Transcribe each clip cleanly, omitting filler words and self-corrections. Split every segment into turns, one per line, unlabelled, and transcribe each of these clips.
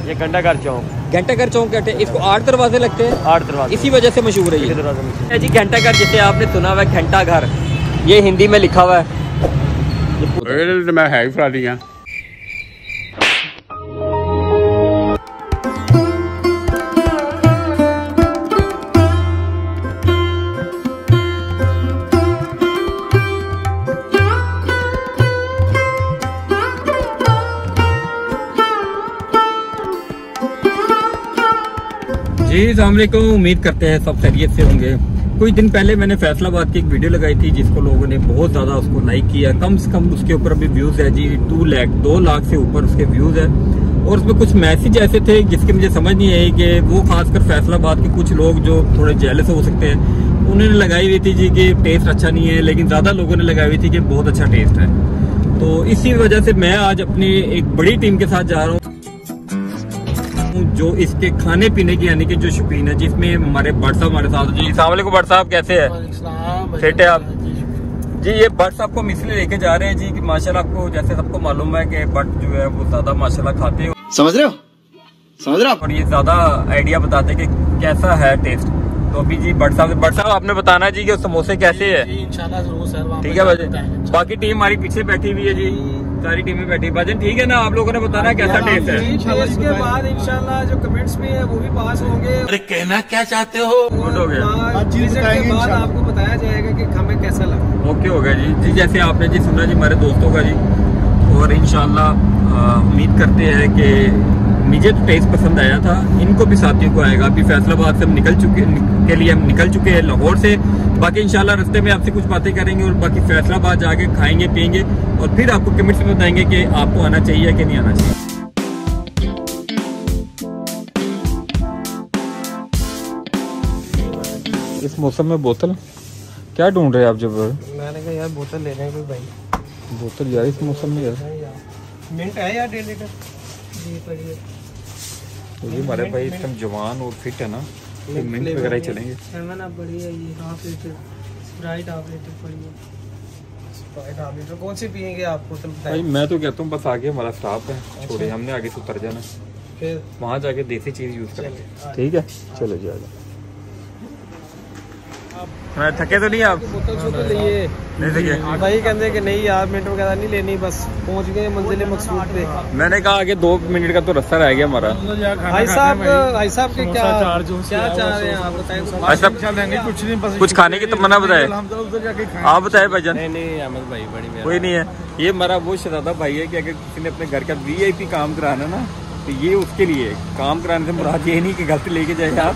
ये घंटाघर चौक।
घंटाघर चौक कहते हैं इसको। 8 दरवाजे लगते हैं।
8 दरवाजे,
इसी वजह से मशहूर है ये जी घंटाघर। जिसे आपने सुना हुआ है घंटाघर, ये हिंदी में लिखा हुआ है।
मैं है फ्राडियाँ।
जी अस्सलाम वालेकुम, उम्मीद करते हैं सब खैरियत से होंगे। कुछ दिन पहले मैंने फैसलाबाद की एक वीडियो लगाई थी जिसको लोगों ने बहुत ज़्यादा उसको लाइक किया। कम से कम उसके ऊपर अभी व्यूज़ है जी 2 लाख से ऊपर उसके व्यूज़ है। और उसमें कुछ मैसेज ऐसे थे जिसके मुझे समझ नहीं आई कि वो खासकर फैसलाबाद के कुछ लोग जो थोड़े जेलस हो सकते हैं उन्होंने लगाई हुई थी जी कि टेस्ट अच्छा नहीं है, लेकिन ज़्यादा लोगों ने लगाई हुई थी कि बहुत अच्छा टेस्ट है। तो इसी वजह से मैं आज अपनी एक बड़ी टीम के साथ जा रहा हूँ जो इसके खाने पीने की यानी कि जो शौकीन है, जिसमें हमारे भट्ट साहब हमारे साथ। जी अस्सलाम वालेकुम भट्ट साहब, कैसे हैं? सेठ है आप जी। ये भट्ट साहब को हम इसलिए लेके जा रहे हैं जी कि माशाल्लाह आपको जैसे सबको मालूम है कि भट्ट जो है वो ज्यादा माशाल्लाह खाते हैं,
समझ रहे हो
और ये ज्यादा आइडिया बताते हैं कि कैसा है टेस्ट। तो अभी जी भट्ट साहब आपने बताना है जी कि समोसे कैसे है।
इंशाल्लाह जरूर सर,
ठीक है भाई। बाकी टीम हमारी पीछे बैठी हुई है जी, सारी टीमें बैठी। भाजन ठीक है ना, आप लोगों ने बताना है कैसा टेस्ट है।
इसके बाद इंशाल्लाह जो कमेंट्स में है वो भी पास होंगे।
अरे कहना क्या चाहते हो?
गुड हो गया।
के बाद आपको बताया जाएगा कि हमें कैसा लगा।
ओके हो गया जी। जी जैसे आपने जी सुना जी हमारे दोस्तों का जी, और इंशाल्लाह उम्मीद करते हैं कि मुझे तो टेस्ट पसंद आया था, इनको भी साथियों को आएगा। अभी फैसलाबाद से हम निकल चुके हैं लाहौर से। बाकी इंशाल्लाह रास्ते में आपसे कुछ बातें करेंगे और बाकी फैसलाबाद जाके खाएंगे पियेंगे और फिर आपको कमेंट्स में बताएंगे कि आपको आना चाहिए कि नहीं आना चाहिए। इस मौसम में बोतल क्या ढूंढ रहे हैं आप? जब
मैंने कहा यार बोतल ले रहे हैं कोई भाई।
बोतल यार इस मौसम में यार
मिनट है यार 1.5 लीटर जी पड़ी है।
तो ये हमारे भाई एकदम जवान और फिट है ना, तो मिनट वगैरह ही चलेंगे।
7 अप बड़ी है ये, half litre Sprite half litre पड़ी है। स्प्राइट हाफ लीटर कौन सी पियेंगे आप? बोतल
भाई मैं तो कहता हूँ बस आगे हमारा स्टाफ है, छोड़े हमने आगे से उतर जाना,
फिर
वहाँ जाके देसी चीज यूज करेंगे। ठीक है चलो जाएगा। मैं थके तो नहीं आप?
बोतल शोतल लिए
नहीं थके
भाई? कहते कि नहीं यार मिनट वगैरह नहीं लेनी, बस पहुंच गए मंजिल मकसूद पे।
मैंने कहा आगे 2 मिनट का तो रास्ता रह गया हमारा।
भाई साहब के क्या चाह रहे हैं आप बताएं?
कुछ नहीं, बस कुछ खाने की तमन्ना बताए। आप बताए भाईजान।
नहीं अहमद भाई बड़ी
कोई नहीं है। ये हमारा वो शहजादा भाई है कि अगर किसी ने अपने घर का VIP काम कराना ना तो ये उसके लिए। काम कराने से मुराद ये नहीं कि घर से लेके जाए आप,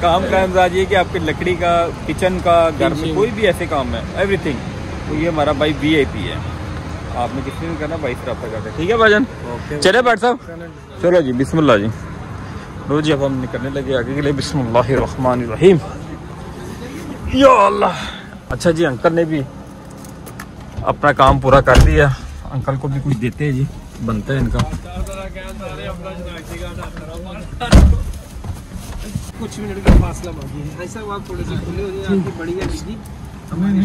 काम कराने से मुराद ये कि आपके लकड़ी का, किचन का, घर में कोई भी ऐसे काम है, एवरीथिंग। तो ये हमारा भाई VIP है। आपने किसी ने करना भाई रब्ता करके। ठीक है भाईजान, चले भट्ट साहब चलो जी बिस्मिल्लाह जी। लो जी अब हम निकलने लगे आगे के लिए। बिस्मिल्लाहिर्रहमानिर्रहीम या अल्लाह। अच्छा जी अंकल ने भी अपना काम पूरा कर दिया। अंकल को भी कुछ देते हैं जी, बनता है इनका।
कुछ मिनट का फासला बाकी है। ऐसा आप थोड़े से खुले हो जाए, आपकी बड़ी है बिजली हमारी।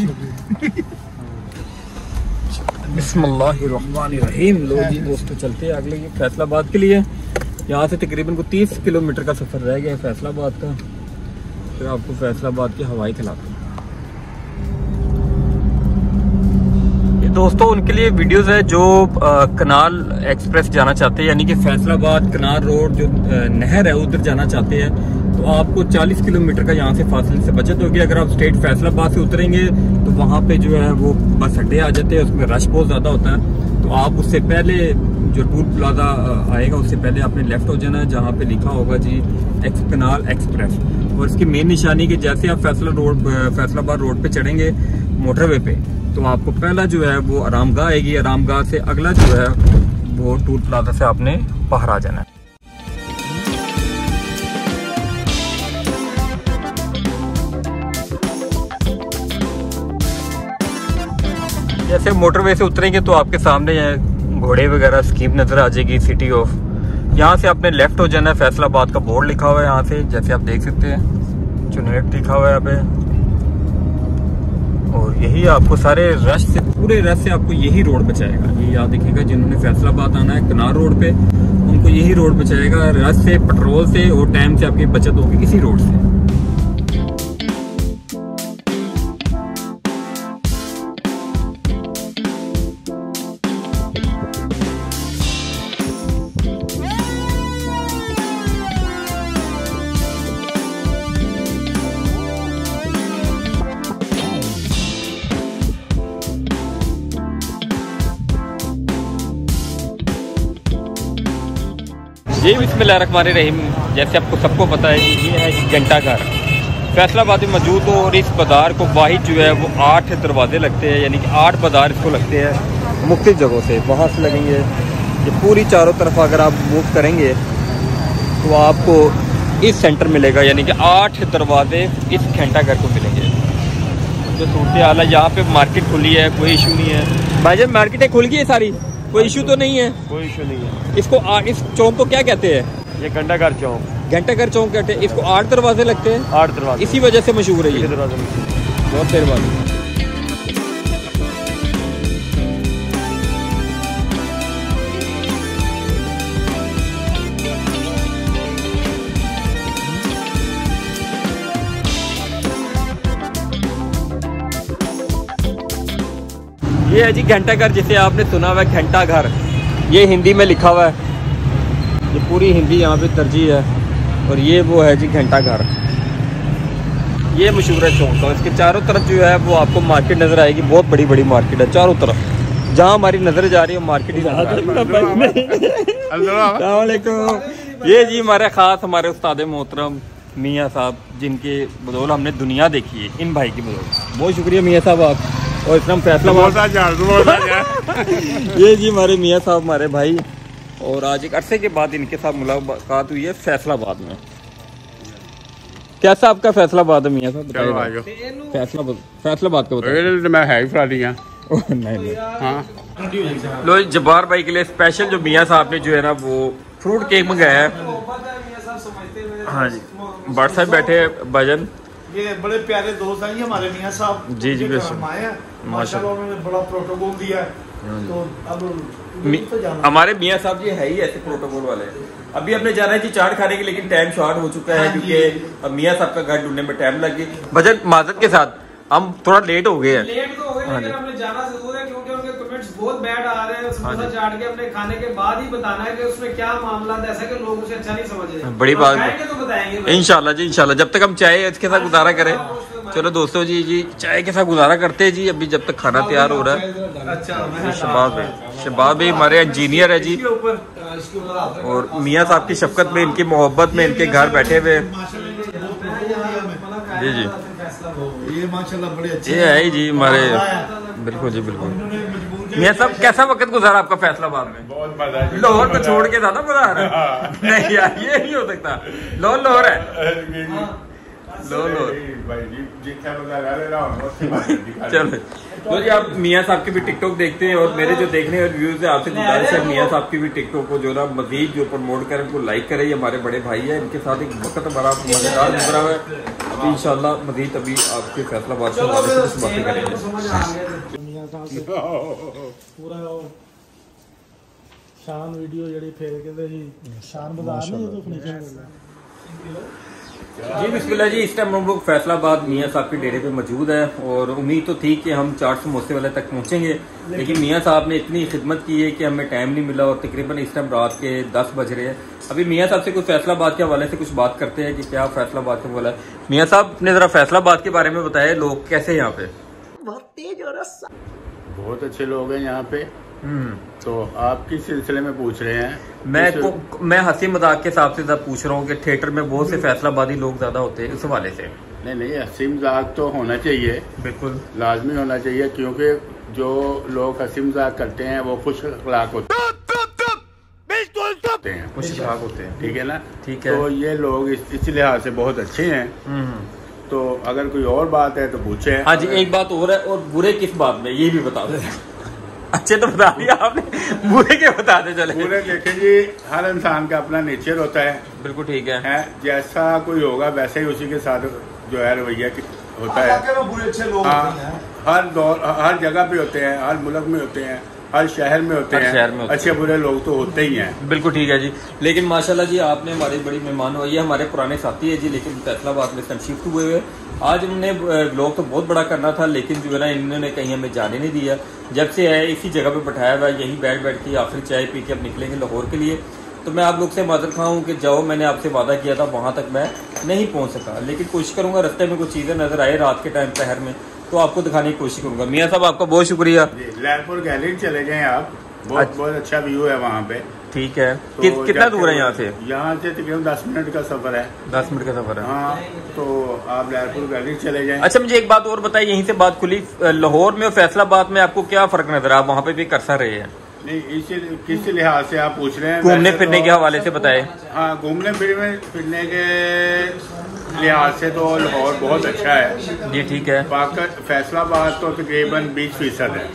बिस्मिल्लाहिर्रहमानिर्रहीम। लो जी दोस्तों चलते हैं अगले फैसलाबाद के लिए। यहाँ से तकरीबन को 30 किलोमीटर का सफ़र रह गया है फैसलाबाद का। फिर आपको फैसलाबाद के हवाई खिलाते हैं। ये दोस्तों उनके लिए वीडियोस है जो कनाल एक्सप्रेस जाना चाहते हैं, यानी कि फैसलाबाद कनाल रोड जो नहर है उधर जाना चाहते हैं। तो आपको 40 किलोमीटर का यहाँ से फासले से बचत होगी। अगर आप स्ट्रेट फैसलाबाद से उतरेंगे तो वहाँ पे जो है वो बस अड्डे आ जाते हैं, उसमें रश बहुत ज़्यादा होता है। तो आप उससे पहले जो टूल प्लाजा आएगा उससे पहले आपने लेफ्ट हो जाना है, जहाँ पे लिखा होगा जी कनाल एक्सप्रेस। और इसकी मेन निशानी कि जैसे आप फैसलाबाद रोड पे चढ़ेंगे मोटरवे पे, तो आपको पहला जो है वो आरामगाह आएगी। आरामगाह से अगला जो है वो टूल प्लाजा से आपने बाहर आ जाना है। जैसे मोटरवे से उतरेंगे तो आपके सामने घोड़े वगैरह स्कीम नजर आ जाएगी, सिटी ऑफ। यहाँ से आपने लेफ्ट हो जाना है। फैसलाबाद का बोर्ड लिखा हुआ है यहाँ से, जैसे आप देख सकते हैं, चुनेट लिखा हुआ है यहाँ पे। और यही आपको सारे रश से, पूरे रश से आपको यही रोड बचाएगा। ये याद रखिएगा, जिन्होंने फैसलाबाद आना है कनाल रोड पे, उनको आपको यही रोड बचाएगा, रस से, पेट्रोल से और टाइम से आपकी बचत होगी इसी रोड से। जी बिस्मिल्लाहिर्रहमानिर्रहीम। जैसे आपको सबको पता है कि ये है घंटा घर फैसलाबाद में मौजूद हो, और इस बाज़ार को वाहिद जो है वो 8 दरवाजे लगते हैं, यानी कि 8 बाज़ार इसको लगते हैं मुख्तलिफ जगहों से। वहाँ से लगेंगे ये पूरी चारों तरफ अगर आप मूव करेंगे तो आपको इस सेंटर मिलेगा, यानी कि 8 दरवाजे इस घंटा घर को मिलेंगे। जो सूरत हाल है, यहाँ पे मार्केट खुली है, कोई इशू नहीं है। भाई जब मार्केटें खुल गई है सारी, कोई इशू तो नहीं है?
कोई इशू नहीं है।
इसको इस चौक को क्या कहते हैं?
ये घंटाघर चौक।
घंटाघर चौक कहते हैं इसको। 8 दरवाजे लगते हैं।
8 दरवाजे,
इसी वजह से मशहूर है ये। बहुत देर बाद ये है जी घंटाघर, जिसे आपने सुना हुआ है घंटा घर। ये हिंदी में लिखा हुआ है, ये पूरी हिंदी यहाँ पे तरजीह है। और ये वो है जी घंटा घर, ये मशहूर है चौक। और इसके चारों तरफ जो है वो आपको मार्केट नज़र आएगी। बहुत बड़ी बड़ी मार्केट है चारों तरफ, जहाँ हमारी नज़र जा रही है मार्केट ही वालेकुम। ये जी हमारे ख़ास हमारे उस्ताद मोहतरम मियाँ साहब, जिनके बदौलत हमने दुनिया देखी है, इन भाई की बदौलत। बहुत शुक्रिया मियाँ साहब आप। और इतना फैसला ये जी हमारे मियाँ साहब, हमारे भाई। और आज एक अरसे के बाद इनके साथ मुलाकात हुई है फैसलाबाद में। कैसा आपका फैसलाबाद है मियाँ साहब? फैसलाबाद का बताइए।
मैं है ही फलानियाँ।
नहीं
हाँ
लो, जब्बार भाई के लिए स्पेशल जो मियाँ साहब ने जो है ना वो फ्रूट केक मंगाया है। हाँ जी, बट साहब बैठे भजन,
ये बड़े प्यारे दोस्त हैं हमारे मियाँ साहब।
जी जी
माशाल्लाह उन्होंने बड़ा प्रोटोकॉल दिया है। तो अब
हमारे मियाँ साहब जी है ही ऐसे प्रोटोकॉल वाले। अभी हमने जाना है जी चाट खाने के, लेकिन टाइम शॉर्ट हो चुका है क्योंकि अब मियाँ साहब का घर ढूंढने में टाइम लग गई। भजन माजरत के साथ हम थोड़ा लेट हो गए हैं।
लेट तो हो गए, लेकिन हमने जाना जरूर है क्योंकि उनके कमेंट्स बहुत बैड आ रहे हैं। समोसा चाट के हमने खाने के बाद ही बताना है कि उसमें क्या मामला है, ऐसा कि लोग उसे अच्छा नहीं समझ रहे।
बड़ी बात
तो बताएंगे
इंशाल्लाह जी, इंशाल्लाह। जब तक हम चाय इसके साथ गुजारा करें। चलो दोस्तों जी चाय के साथ गुजारा करते हैं जी, अभी जब तक खाना तैयार हो रहा है।
अच्छा
शबाब भाई हमारे इंजीनियर है जी, और मियाँ साहब की शफकत में, इनकी मोहब्बत में इनके घर बैठे हुए जी जी।
ये माशाल्लाह बड़े अच्छे
ये है जी हमारे, बिल्कुल जी बिल्कुल। मियाँ साहब कैसा वक्त गुजारा आपका फैसलाबाद में?
बहुत मजा है।
लाहौर को छोड़ के ज्यादा मजा आ रहा है? नहीं यार, ये नहीं हो सकता। लाहौर है, चलो तो जी आप मियाँ साहब की भी टिकटॉक देखते हैं, और मेरे जो देखने और व्यूज है आपसे गुजारिश है मियाँ साहब की भी टिकटॉक को जो ना मजीद जो प्रमोट करें, उनको लाइक करें। ये हमारे बड़े भाई है, इनके साथ एक वक्त बड़ा मजेदार गुजरा हुआ है। अभी इंशाल्लाह मजीद अभी आपके फैसलाबाद से कुछ बातें करेंगे।
पूरा शान वीडियो जड़ी फेर के जी शान बाजार में तो फर्नीचर
जी बिस्मिल्लाह जी। इस टाइम हम लोग फैसलाबाद मियाँ साहब के डेरे पे मौजूद है, और उम्मीद तो थी कि हम चाट समोसे वाले तक पहुंचेंगे, लेकिन मियाँ साहब ने इतनी खिदमत की है कि हमें टाइम नहीं मिला, और तकरीबन इस टाइम रात के 10 बज रहे हैं। अभी मियाँ साहब से कुछ फैसलाबाद के हवाले से कुछ बात करते हैं कि क्या फैसलाबाद का बोला है। मियाँ साहब ने जरा फैसलाबाद के बारे में बताया, लोग कैसे यहाँ पे?
बहुत अच्छे लोग हैं यहाँ पे। तो आप किस सिलसिले में पूछ रहे हैं?
मैं हंसी मजाक के हिसाब से पूछ रहा हूँ कि थिएटर में बहुत से फैसलाबादी लोग ज्यादा होते हैं, इस हवाले से।
नहीं हंसी मजाक तो होना चाहिए,
बिल्कुल
लाजमी होना चाहिए, क्योंकि जो लोग हंसी मजाक करते हैं वो खुश अखलाक होते हैं।
खुश अखलाक होते हैं,
ठीक है ना?
ठीक है।
तो ये लोग इस लिहाज से बहुत अच्छे हैं। तो अगर कोई और बात है तो पूछे।
हाँ जी, एक बात और है, और बुरे किस बात में ये भी बता दे। अच्छे तो बता दिया आपने, बुरे के बता दे चले।
बुरे देखें जी, हर इंसान का अपना नेचर होता है।
बिल्कुल ठीक है।
जैसा कोई होगा वैसे ही उसी के साथ जो है रवैया होता है।
बुरे अच्छे लोग
हर दौर हर जगह पे होते हैं, हर मुल्क में होते हैं, हर शहर में होते हैं, अच्छे बुरे लोग तो होते ही हैं।
बिल्कुल ठीक है जी। लेकिन माशाल्लाह जी आपने हमारी बड़ी मेहमान हुई है, हमारे पुराने साथी है जी, लेकिन फैसलाबाद में शिफ्ट हुए हुए। आज हमने व्लॉग तो बहुत बड़ा करना था, लेकिन जो है ना इन्होंने कहीं हमें जाने नहीं दिया। जब से है इसी जगह पे बैठाया हुआ है, यहीं बैठ के आखिर चाय पी के अब निकलेंगे लाहौर के लिए। तो मैं आप लोग से माजर खा हूँ कि जाओ, मैंने आपसे वादा किया था, वहां तक मैं नहीं पहुंच सका, लेकिन कोशिश करूंगा रास्ते में कुछ चीजें नजर आए रात के टाइम शहर में तो आपको दिखाने की कोशिश करूंगा। मियाँ साहब आपका बहुत शुक्रिया।
लहरपुर गैलरी चले जाएं आप, बहुत अच्छा व्यू है वहाँ पे।
ठीक है।
तो
कितना दूर है यहाँ से?
यहाँ से तकरीबन 10 मिनट का सफर है।
10 मिनट का सफर है।
हाँ, तो आप लहरपुर गैलरी चले जाएं।
अच्छा, मुझे एक बात और बताइए, यहीं से बात खुली, लाहौर में और फैसलाबाद में आपको क्या फर्क नजर आया? वहाँ पे भी कर सा रहे हैं?
नहीं, किस लिहाज से आप पूछ रहे हैं?
घूमने फिरने के हवाले से बताए।
हाँ, घूमने फिरने के लिहाज से तो लाहौर बहुत अच्छा है
जी ठीक है।
फैसलाबाद तो तकरीबन 20% है,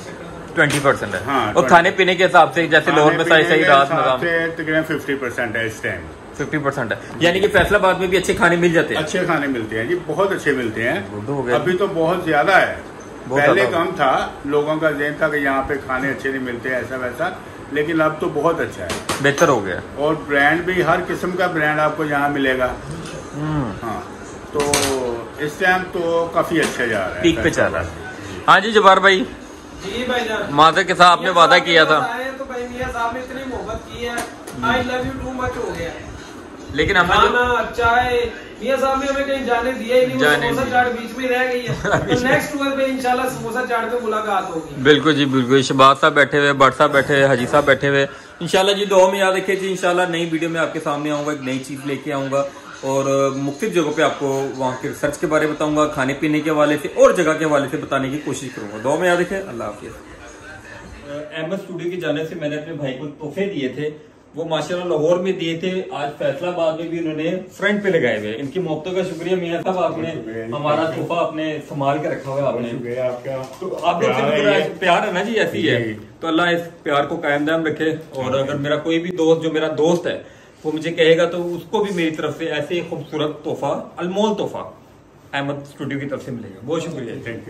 20% है।
हाँ,
और खाने पीने के हिसाब से जैसे लाहौर में सही रात में
तकरीबन 50% है इस टाइम।
50% है, यानी कि फैसलाबाद में भी अच्छे खाने मिल जाते हैं?
अच्छे खाने मिलते हैं जी, बहुत अच्छे मिलते हैं।
हो गया।
अभी तो बहुत ज्यादा है, पहले कम था, लोगों का ज़हन था कि यहाँ पे खाने अच्छे नहीं मिलते ऐसा वैसा, लेकिन अब तो बहुत अच्छा है,
बेहतर हो गया।
और ब्रांड भी हर किस्म का ब्रांड आपको यहाँ मिलेगा। हाँ, तो इस टाइम तो काफी अच्छा जा रहा है,
पीक पे चल रहा है। हाँ जी जब्बार भाई।
जी भाईजान,
माजर के साथ आपने वादा किया था,
तो भाई मियां साहब ने इतनी मोहब्बत की है, I love you too much हो गया।
लेकिन हमने
खाना चाय मियां साहब ने हमें कहीं जाने दिया ही नहीं, समोसा चाट बीच में रह गई है। तो नेक्स्ट टूर पे इंशाल्लाह समोसा चाट पे मुलाकात होगी।
बिल्कुल जी बिल्कुल। शहबाज साहब बैठे हुए, भट्ट साहब बैठे हुए, हाजी साहब बैठे हुए। इंशाल्लाह जी दुआ में याद रखिए जी, इंशाल्लाह नई वीडियो में आपके सामने आऊंगा, एक नई चीज लेके आऊंगा और मुख्तलिफ जगहों पे आपको वहाँ के रिसर्च के बारे में बताऊंगा, खाने पीने के हवाले से और जगह के हवाले से बताने की कोशिश करूंगा। दुआ में याद रखिए। अल्लाह हाफिज। अहमद स्टूडियो की जाने से मैंने अपने भाई को तोहफे दिए थे, वो माशाल्लाह लाहौर में दिए थे, आज फैसलाबाद में भी उन्होंने फ्रंट पे लगाए हुए। इनकी मोहब्बतों का शुक्रिया मियां साहब, आपने हमारा तोहफा आपने संभाल के रखा हुआ है आपने। तो आप लोग से प्यार है ना जी, ऐसी है। तो अल्लाह इस प्यार को कायम दायम रखे। और अगर मेरा कोई भी दोस्त जो मेरा दोस्त है वो मुझे कहेगा तो उसको भी मेरी तरफ से ऐसे खूबसूरत तोहफा, अनमोल तोहफा अहमद स्टूडियो की तरफ से मिलेगा। बहुत शुक्रिया, थैंक यू।